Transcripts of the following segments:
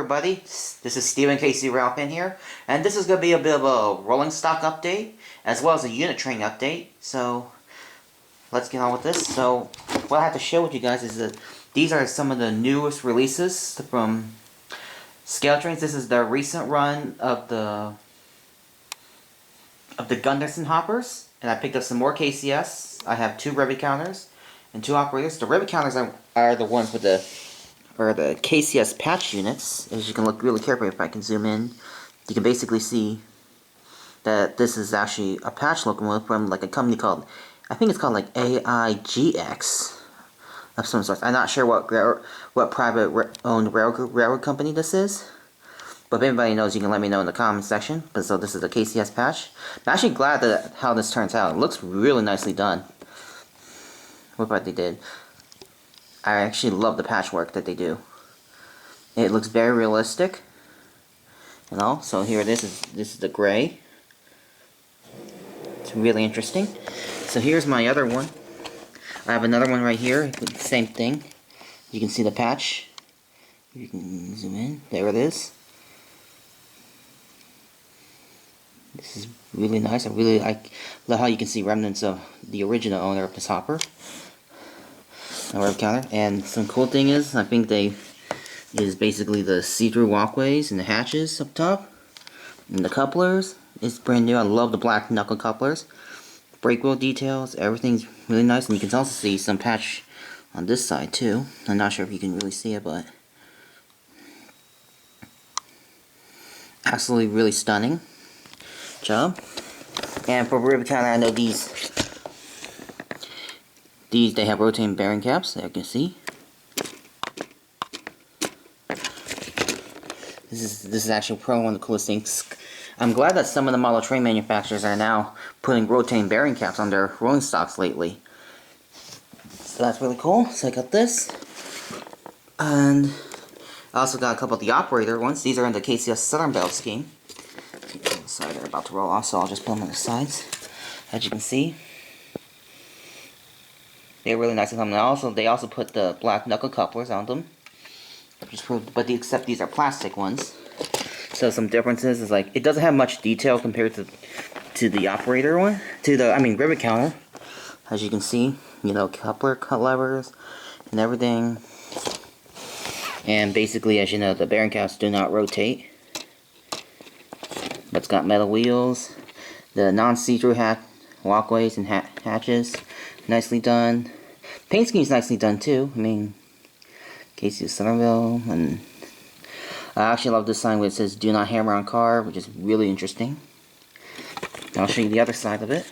everybody, this is Stephen KC Railfan here, and this is going to be a bit of a rolling stock update, as well as a unit train update, so let's get on with this. So, what I have to share with you guys is that these are some of the newest releases from ScaleTrains. This is the recent run of the Gunderson Hoppers, and I picked up some more KCS. I have 2 rivet counters and 2 operators. The rivet counters are the ones with the KCS patch units. As you can look really carefully, if I can zoom in, you can basically see that this is actually a patch locomotive from like a company called, I think it's called like AIGX of some sort. I'm not sure what private owned railroad company this is, but if anybody knows, you can let me know in the comments section. But so this is a KCS patch. I'm actually glad that how this turns out. It looks really nicely done. What they did. I actually love the patchwork that they do. It looks very realistic. You know, so here it is. This is the gray. It's really interesting. So here's my other one. I have another one right here. Same thing. You can see the patch. You can zoom in. There it is. This is really nice. I love how you can see remnants of the original owner of this hopper. Counter. And some cool thing is, I think is basically the see-through walkways and the hatches up top, and the couplers. It's brand new. I love the black knuckle couplers. Brake wheel details. Everything's really nice, and you can also see some patch on this side too. I'm not sure if you can really see it, but absolutely really stunning job. And for rivet counter, I know these they have rotating bearing caps, as you can see. This is actually probably one of the coolest things. I'm glad that some of the model train manufacturers are now putting rotating bearing caps on their rolling stocks lately. So that's really cool. So I got this. And I also got a couple of the operator ones. These are in the KCS Southern Belt scheme. Sorry, they're about to roll off, so I'll just put them on the sides. As you can see, they're really nice. And they also put the black knuckle couplers on them. Except these are plastic ones. So some differences is like it doesn't have much detail compared to the operator one, rivet counter. As you can see, you know, coupler cut levers and everything. And basically, as you know, the bearing caps do not rotate. But it's got metal wheels, the non-see-through walkways and hatches, nicely done. Paint scheme's nicely done too. I mean, KCS Centerville, and I actually love this sign where it says "Do not hammer on car," which is really interesting. I'll show you the other side of it.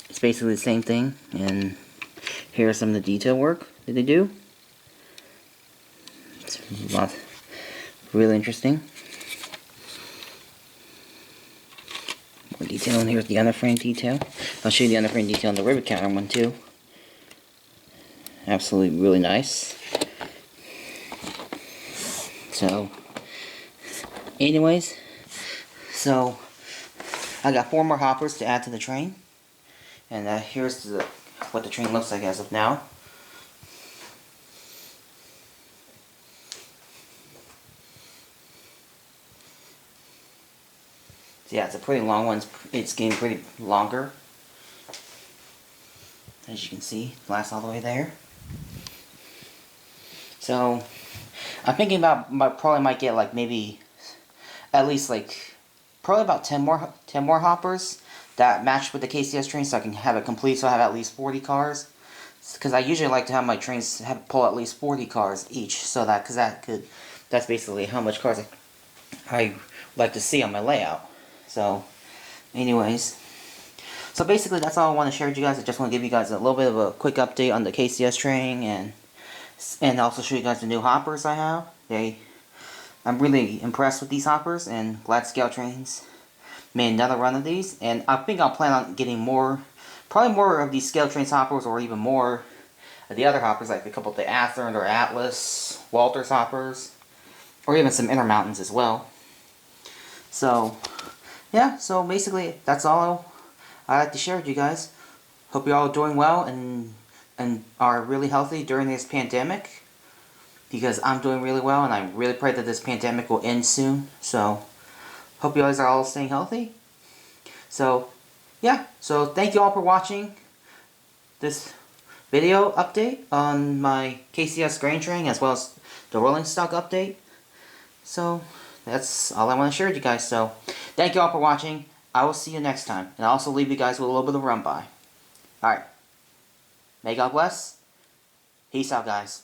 It's basically the same thing, and here's some of the detail work that they do. It's really interesting. More detail, and here's the underframe detail. I'll show you the underframe detail on the rivet counter one too. Absolutely really nice. So, anyways, so I got 4 more hoppers to add to the train, and here's what the train looks like as of now. So yeah, it's a pretty long one. It's getting pretty longer, as you can see. Lasts all the way there. So I'm thinking about probably might get like maybe at least like probably about 10 more hoppers that match with the KCS train, so I can have it complete. So I have at least 40 cars, because I usually like to have my trains pull at least 40 cars each, so that's basically how much cars I like to see on my layout. So anyways, so basically that's all I want to share with you guys. I just want to give you guys a little bit of a quick update on the KCS train, and also show you guys the new hoppers I have. I'm really impressed with these hoppers, and glad ScaleTrains made another run of these. And I think I'll plan on getting probably more of these ScaleTrains hoppers, or even more of the other hoppers, like a couple of the Athearn or Atlas, Walters hoppers, or even some Intermountains as well. So yeah, so basically that's all I'd like to share with you guys. Hope you're all doing well and are really healthy during this pandemic. because I'm doing really well, and I really pray that this pandemic will end soon. So, hope you guys are all staying healthy. So, yeah. So, thank you all for watching this video update on my KCS grain train, as well as the rolling stock update. So, that's all I want to share with you guys. So, thank you all for watching. I will see you next time. And I'll also leave you guys with a little bit of run by. Alright. May God bless. Peace out, guys.